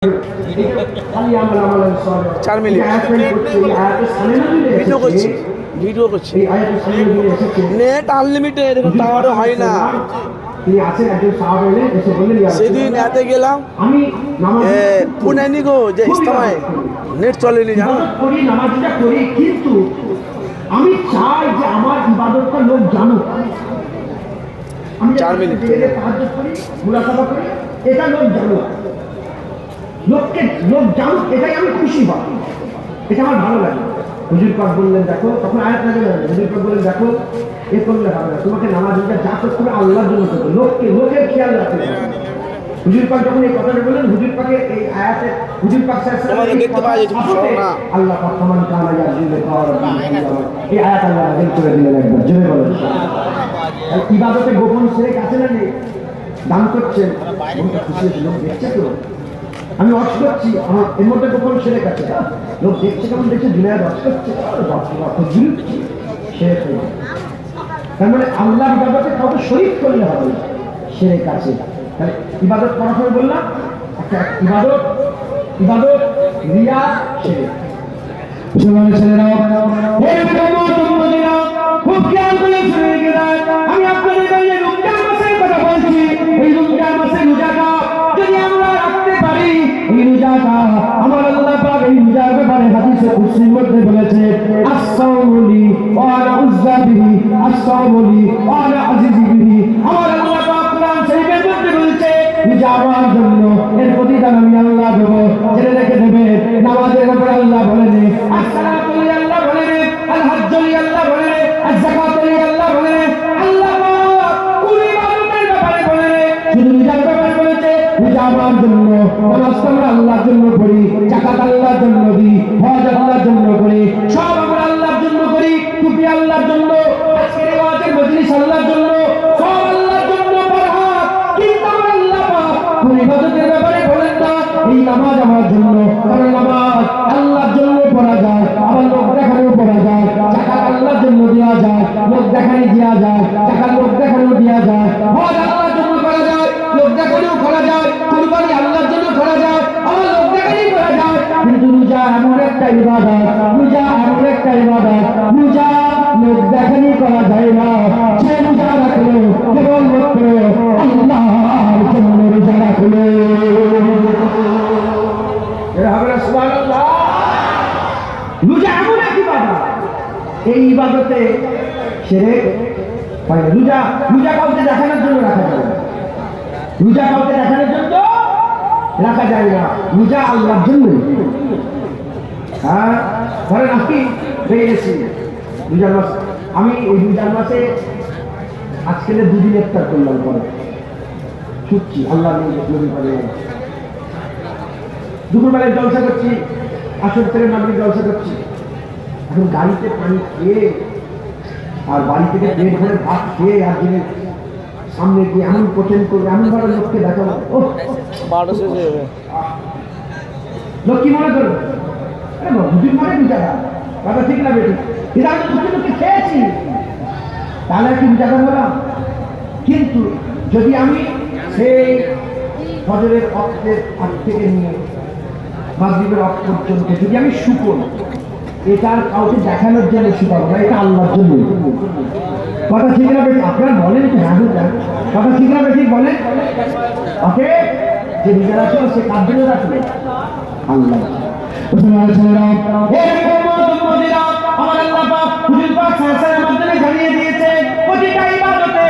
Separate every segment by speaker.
Speaker 1: 4 minute video করছি net unlimited টাওয়ারও হয় না। সেদিন এতে গেলাম পুনাইনি গো যে ইস্তামায় নেট চলেনি জানো।
Speaker 2: কিন্তু আমি চাই যে আমার ইবাদতটা লোক জানুক।
Speaker 1: 4 মিনিট
Speaker 2: এটা লোক জানুক, লোক জানুক, এটাই আমি খুশি হই, এটা আমার ভালো লাগে। হুজুর পাক বললেন দেখো, তখন আয়াত লাগে না, হুজুর পাক বললেন দেখো এ করলে হবে না, তোমাকে নামাজ যা করতে হবে আল্লাহর জন্য করতে, লোকের খেয়াল রাখতে হবে। হুজুর পাক যখন এই কথাটা বললেন, হুজুর পাকে এই আয়াতে হুজুর পাক
Speaker 1: তোমাকে দেখতে পাওয়া যাচ্ছে না।
Speaker 2: আল্লাহ পাক সমান কানা ইয়াজিলে পাওয়ার এই আয়াত আল্লাহ নাযিল করে দিলেন একবার জোরে বলেন। ইবাদতে গোপন ছেড়ে কাছে না নেই দান করছেন, মনটা খুশি হয়েছে, লোক দেখছে তো আমি অর্থ করছি, আমার এর মধ্যে গোপন ছেড়ে কাছে লোক দেখছে, কেমন দেখছে দুনিয়ার অর্থ করছে তার মানে আল্লাহ ইবাদতে কাউকে শরীক করলে হবে না, সেরে কাছে। তাহলে ইবাদত করার সময় বললাম একটা ইবাদত রিয়া সেরে। খুব খেয়াল করে শুনে গেলাম, আমি আপনাদের কাছে রমজান মাসের কথা বলছি। এই রমজান মাসে রোজাটা যদি আমরা রাখতে পারি, এই রোজাটা আমার আল্লাহ পাক এই রোজার ব্যাপারে হাদিসে কুদসির মধ্যে বলেছে, আস-সাওমুলি ওয়া আনা উযযা বিহি, আস-সাওমুলি ওয়া আনা আজিযু বিহি। আমার আল্লাহ পাক কোরআন শরীফের মধ্যে বলেছে রোজা আমার জন্য, এর প্রতিদান আমি আল্লাহ দেব। জেনে রেখে দেবে, নামাজের ব্যাপারে আল্লাহ বলেন, আসসালাতু আল্লাহ বলেন, আল হজ্জু আল্লাহ বলেন, আজ-যাকাতু আল্লাহ বলেন, আল্লাহ পাক কুল ইবাদতের ব্যাপারে বলেন, শুধু রোজার ব্যাপারে বলেছে রোজা আমার জন্য, নামাজ আমরা আল্লাহর জন্য পড়ি, যাকাত আল্লাহর জন্য দিই, হজ আল্লাহর জন্য করি, সব আমরা আল্লাহর জন্য করি, টুপি আল্লাহর জন্য, আজকের এই ওয়াজের মজলিস আল্লাহর জন্য, সব আল্লাহর জন্য পড়া। কিন্তু আমার আল্লাহ পাক কুল ইবাদতের ব্যাপারে বলেন না এই নামাজ আমার জন্য, কারণ নামাজ আল্লাহর জন্য পড়া যায়, আবার লোক দেখানো পড়া যায়, যাকাত আল্লাহর জন্য দেওয়া যায়, লোক দেখানি দেওয়া যায়, যাকাত লোক দেখানো দেওয়া যায়, হজ আল্লাহর জন্য করা যায়, লোক দেখানো করা যায়, কুরবানি আল্লাহর জন্য করা যায়, আবার লোক দেখানি করা যায়। কিন্তু রোজা এমন একটা ইবাদত, রোজা এমন একটা ইবাদত, রোজা লোক দেখানি করা যায় না। সে রোজা রাখলো কেবলমাত্র আল্লাহর জন্য রোজা রাখলো। সুবহানাল্লাহ। রোজা এমন এক ইবাদত, এই ইবাদতে শিরক হয় না। রোজা কাউকে দেখানোর জন্য রাখা যায় না, রোজা কাউকে দেখানোর জন্য রাখা যায় না, রোজা আল্লাহর জন্য। হ্যাঁ, ধরেন আমি হয়ে গেছি রোজার মাস, আমি এই রোজার মাসে আজকে 2 দিন ইফতার করলাম, পরে ছুটছি আল্লাহ দুপুরবেলায় জলসা করছি, আসর থেকে মাগরিব জলসা করছি, এখন গাড়িতে পানি খেয়ে আর বাড়ি থেকে পেট ভরে ভাত খেয়ে আর দিনের সামনে গিয়ে এমন কঠিন করবে, এমন ভাবে লোককে দেখাবো, ও
Speaker 1: 12 শেষ হয়ে যাবে,
Speaker 2: লোক কি মনে করবে, আরে হুজুর মানে রোজাদার, কথা ঠিক না বেটি, এটা আমি লোককে খেয়েছি, তাহলে কি রোজাদার হলাম? কিন্তু যদি আমি সেই ফজরের অক্তের আগ থেকে নিয়ে মাগরিবের অক্ত পর্যন্ত যদি আমি শুকর, এটা কাউকে দেখানোর জন্য শুকাবো না, এটা আল্লাহর জন্য। কথা ঠিক না বেশি? আপনারা বলেন কি? হ্যাঁ, কথা ঠিক না বেশি বলেন? ওকে, যে নিজে রাখলো সে কার জন্য রাখলো? আল্লাহ। আমার আল্লাহ পাক হুজুর পাক সাল্লাল্লাহু মাধ্যমে জানিয়ে দিয়েছে প্রতিটা ইবাদতে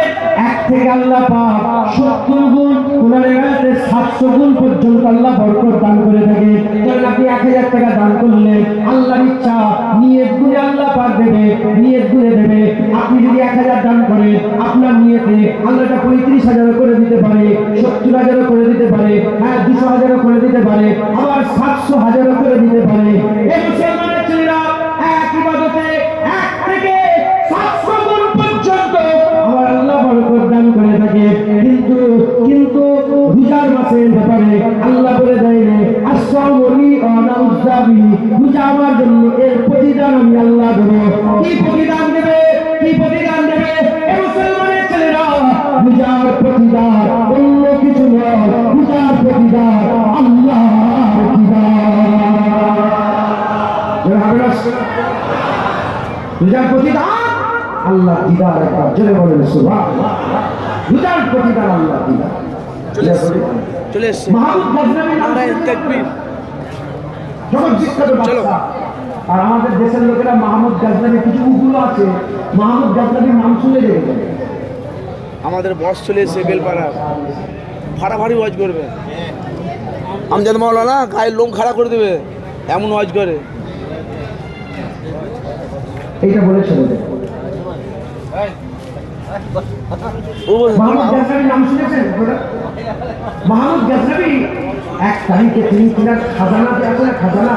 Speaker 2: এক থেকে আল্লাহ পাক 70 গুণ, কোরআন আয়াতে 700 গুণ পর্যন্ত আল্লাহ বরকত দান করে থাকে। যখন আপনি 1000 টাকা দান করলেন, আল্লাহর ইচ্ছা নিয়ত করে আল্লাহ পাক দেবে, নিয়ত করে দেবে। আপনি যদি 1000 দান করেন, আপনার নিয়তে আল্লাহ 35,000 করে দিতে পারে, 70,000 করে দিতে পারে, হ্যাঁ 200,000 করে দিতে পারে, আবার 700,000 করে দিতে পারে। এই মুসলমানের ছেলেরা এক ইবাদতে 1 থেকে 700 গুণ পর্যন্ত আমার আল্লাহ বরকত দান করে থাকে। কিন্তু রোজার মাসের ব্যাপারে আল্লাহ বলে দেয়, আস-সাওমুলি ওয়া আনা উযযা বিহি, রোজা আমার জন্য, এর প্রতিদান আমি আল্লাহ দেব। কি প্রতিদান দেবে? কি প্রতিদান দেবে? এই মুসলমানের ছেলেরা, রোজার প্রতিদান অন্য কিছু নয়, রোজার প্রতিদান আল্লাহ রোজার প্রতিদান আল্লাহ দিদার, একবার জোরে বলেন সুবহানাল্লাহ। রোজার প্রতিদান আল্লাহ দিদার।
Speaker 1: চলে এসছে চলে এসছে
Speaker 2: মাহমুদ গজনবী নাম
Speaker 1: আমরা
Speaker 2: শুনেছেন?
Speaker 1: তাকবীর
Speaker 2: জগৎ বিখ্যাত
Speaker 1: চলো।
Speaker 2: বাদশা। আর আমাদের দেশের লোকেরা মাহমুদ গজনবী কিছু উগুলো আছে, মাহমুদ গজনবীর নাম শুনে রেখে দেবে।
Speaker 1: আমাদের বস চলে এসছে বেলপাড়া, ফাড়াফাড়ি ওয়াজ করবে। আমজাদ মাওলানা গায়ের লোম খাড়া করে দেবে, এমন ওয়াজ করে।
Speaker 2: এইটা বলেছিল
Speaker 1: ও বলছে,
Speaker 2: মাহমুদ গজনবীর নাম শুনেছেন আপনারা? মাহমুদ গজনবী এক তারিখে তিনি কিনা খাজানা আছে না, খাজানা